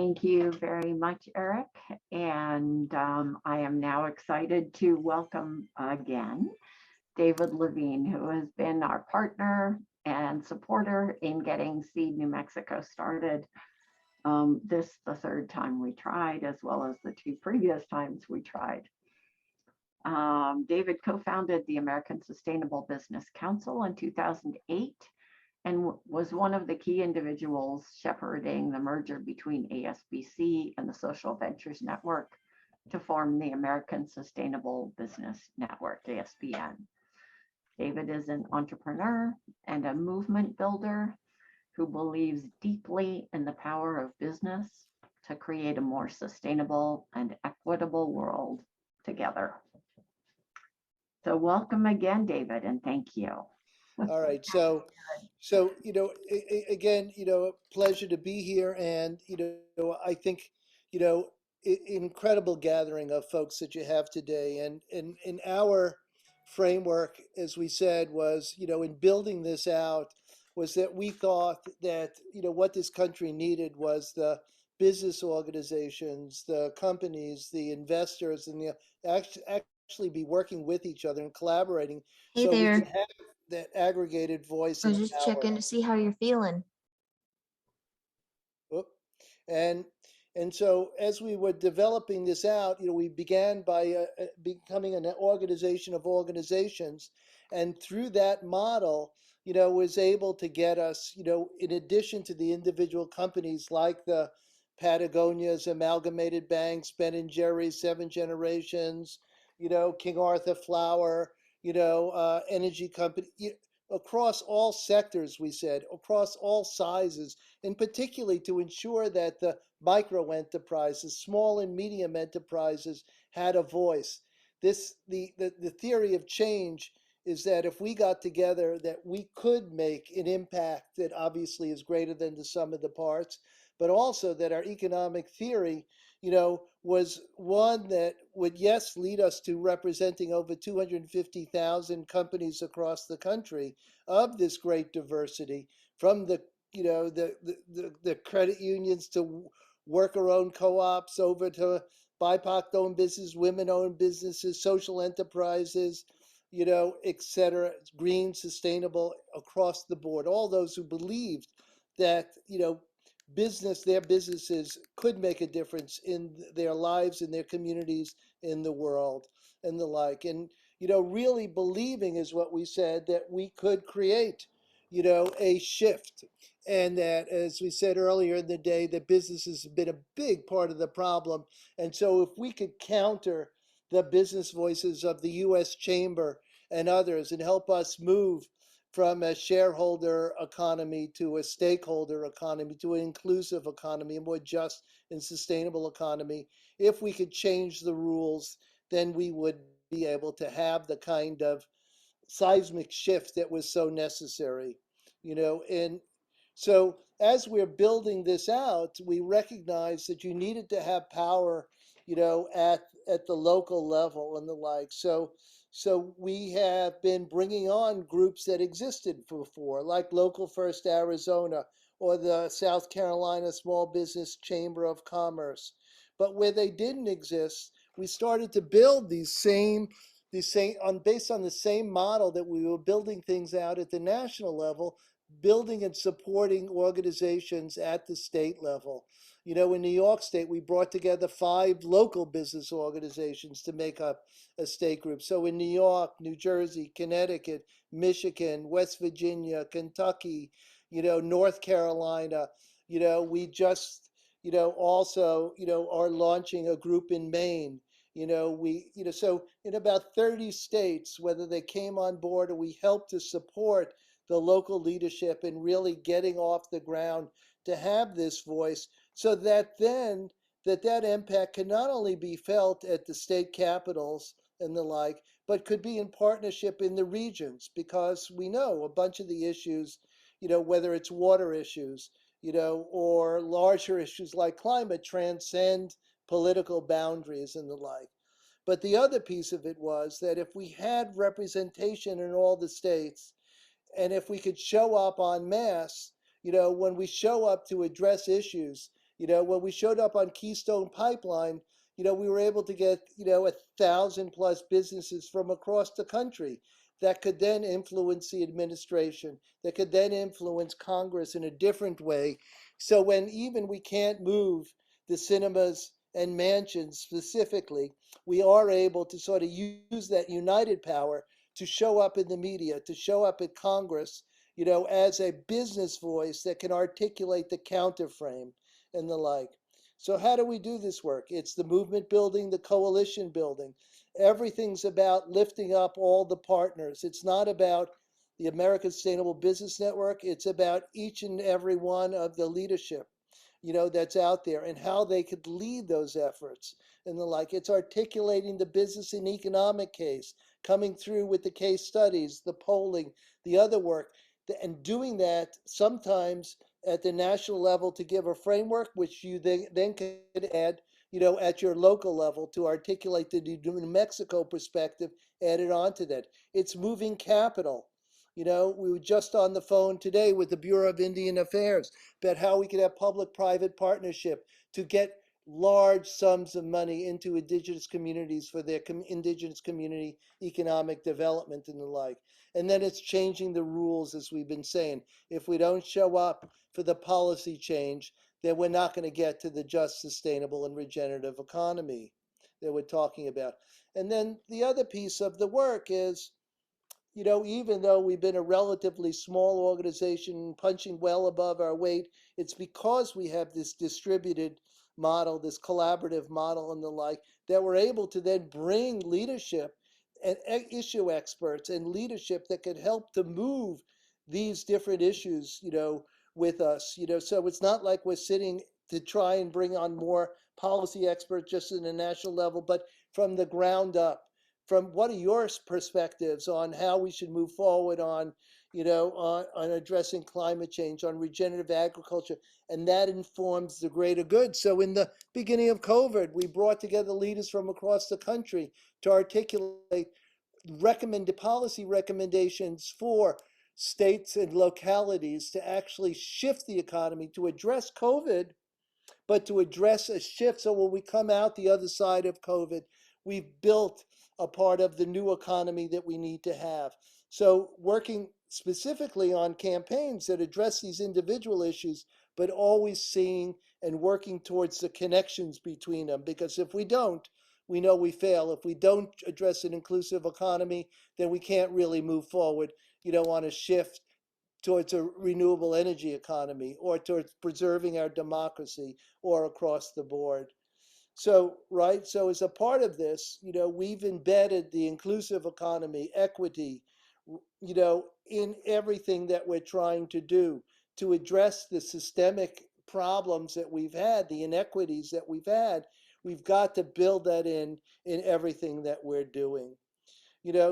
Thank you very much, Eric. And I am now excited to welcome again David Levine, who has been our partner and supporter in getting Seed New Mexico started. This the third time we tried, as well as the two previous times we tried. David co-founded the American Sustainable Business Council in 2008 and was one of the key individuals shepherding the merger between ASBC and the Social Ventures Network to form the American Sustainable Business Network, ASBN. David is an entrepreneur and a movement builder who believes deeply in the power of business to create a more sustainable and equitable world together. So welcome again, David, and thank you. All right. So again, pleasure to be here, and I think, incredible gathering of folks that you have today, and in our framework, as we said, was in building this out, was that we thought that what this country needed was the business organizations, the companies, the investors, and actually be working with each other and collaborating, Hey so we there. can have that aggregated voice I was and just power. checking to see how you're feeling. Oop. And so as we were developing this out, we began by becoming an organization of organizations, and through that model, was able to get us, in addition to the individual companies like the Patagonia's, Amalgamated Banks, Ben and Jerry's, Seven Generations, King Arthur Flour, energy company, across all sectors, we said, across all sizes, and particularly to ensure that the micro enterprises, small and medium enterprises, had a voice. The theory of change is that if we got together, that we could make an impact that obviously is greater than the sum of the parts, but also that our economic theory, was one that would, yes, lead us to representing over 250,000 companies across the country of this great diversity, from the credit unions to worker-owned co-ops, over to BIPOC-owned businesses, women-owned businesses, social enterprises, et cetera, green, sustainable, across the board. All those who believed that, their businesses could make a difference in their lives, in their communities, in the world, and the like. And, really believing, is what we said, that we could create, a shift. And that, as we said earlier in the day, that business has been a big part of the problem. And so if we could counter the business voices of the U.S. Chamber and others and help us move from a shareholder economy to a stakeholder economy to an inclusive economy, a more just and sustainable economy, if we could change the rules, then we would be able to have the kind of seismic shift that was so necessary. And so as we're building this out, we recognize that you needed to have power, at the local level and the like. So we have been bringing on groups that existed before, like Local First Arizona or the South Carolina Small Business Chamber of Commerce. But where they didn't exist, we started to build based on the same model that we were building things out at the national level, building and supporting organizations at the state level. In New York State, we brought together 5 local business organizations to make up a state group. So in New York, New Jersey, Connecticut, Michigan, West Virginia, Kentucky, North Carolina, we just, also, are launching a group in Maine. So in about 30 states, whether they came on board or we helped to support the local leadership in really getting off the ground to have this voice, so that then that impact can not only be felt at the state capitals and the like, but could be in partnership in the regions, because we know a bunch of the issues, whether it's water issues, or larger issues like climate, transcend political boundaries and the like. But the other piece of it was that if we had representation in all the states, and if we could show up en masse, when we show up to address issues, When we showed up on Keystone Pipeline, we were able to get, 1,000+ businesses from across the country that could then influence the administration, that could then influence Congress in a different way. So when even we can't move the cinemas and mansions specifically, we are able to sort of use that united power to show up in the media, to show up at Congress, as a business voice that can articulate the counterframe and the like. So how do we do this work? It's the movement building, the coalition building. Everything's about lifting up all the partners. It's not about the American Sustainable Business Network. It's about each and every one of the leadership, that's out there and how they could lead those efforts and the like. It's articulating the business and economic case, coming through with the case studies, the polling, the other work, and doing that sometimes at the national level to give a framework, which you then could add, at your local level to articulate the New Mexico perspective added onto that. It's moving capital. We were just on the phone today with the Bureau of Indian Affairs about how we could have public-private partnership to get large sums of money into indigenous communities for their indigenous community economic development and the like. And then it's changing the rules, as we've been saying. If we don't show up for the policy change, then we're not going to get to the just, sustainable, and regenerative economy that we're talking about. And then the other piece of the work is, even though we've been a relatively small organization punching well above our weight, it's because we have this distributed model, this collaborative model and the like, that we're able to then bring leadership and issue experts and leadership that could help to move these different issues, with us, so it's not like we're sitting to try and bring on more policy experts just in a national level, but from the ground up. From what are your perspectives on how we should move forward on, on addressing climate change, on regenerative agriculture, and that informs the greater good. So in the beginning of COVID, we brought together leaders from across the country to articulate policy recommendations for states and localities to actually shift the economy to address COVID, but to address a shift so when we come out the other side of COVID, we've built a part of the new economy that we need to have. So working specifically on campaigns that address these individual issues, but always seeing and working towards the connections between them. Because if we don't, we know we fail. If we don't address an inclusive economy, then we can't really move forward, on a shift towards a renewable energy economy or towards preserving our democracy or across the board. So, right, so as a part of this, we've embedded the inclusive economy, equity, in everything that we're trying to do to address the systemic problems that we've had, the inequities that we've had. We've got to build that in everything that we're doing.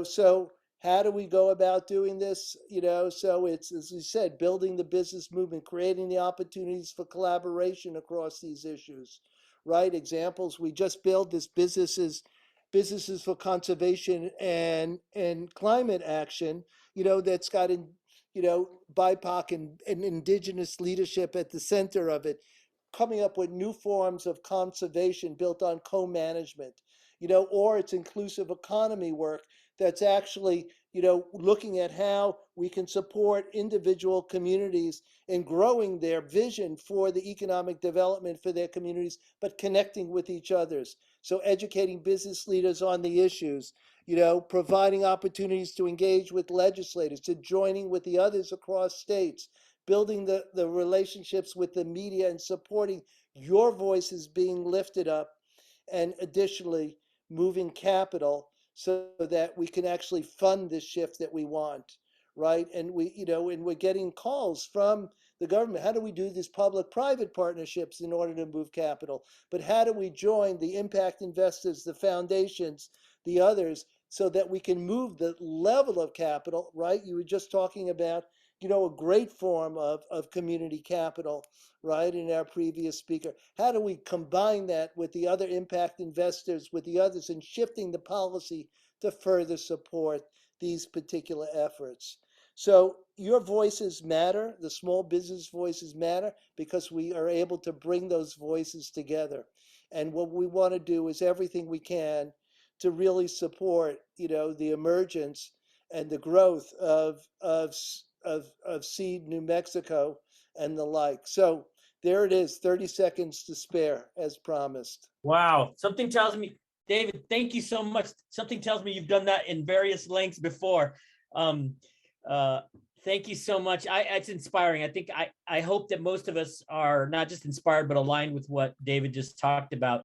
So how do we go about doing this? So it's, as we said, building the business movement, creating the opportunities for collaboration across these issues, right? Examples, we just built this businesses for conservation and climate action, that's got BIPOC and indigenous leadership at the center of it, coming up with new forms of conservation built on co-management, or it's inclusive economy work that's actually, looking at how we can support individual communities in growing their vision for the economic development for their communities, but connecting with each others. So educating business leaders on the issues, providing opportunities to engage with legislators, to joining with the others across states, building the relationships with the media and supporting your voices being lifted up, and additionally moving capital so that we can actually fund this shift that we want, right? And and we're getting calls from the government. How do we do these public-private partnerships in order to move capital? But how do we join the impact investors, the foundations, the others, so that we can move the level of capital, right? You were just talking about, a great form of community capital, right, in our previous speaker. How do we combine that with the other impact investors, with the others, and shifting the policy to further support these particular efforts? So your voices matter, the small business voices matter because we are able to bring those voices together. And what we want to do is everything we can to really support, the emergence and the growth of Seed New Mexico and the like. So there it is, 30 seconds to spare as promised. Wow. Something tells me, David, thank you so much. Something tells me you've done that in various lengths before. Um, uh, thank you so much. It's inspiring. I hope that most of us are not just inspired, but aligned with what David just talked about.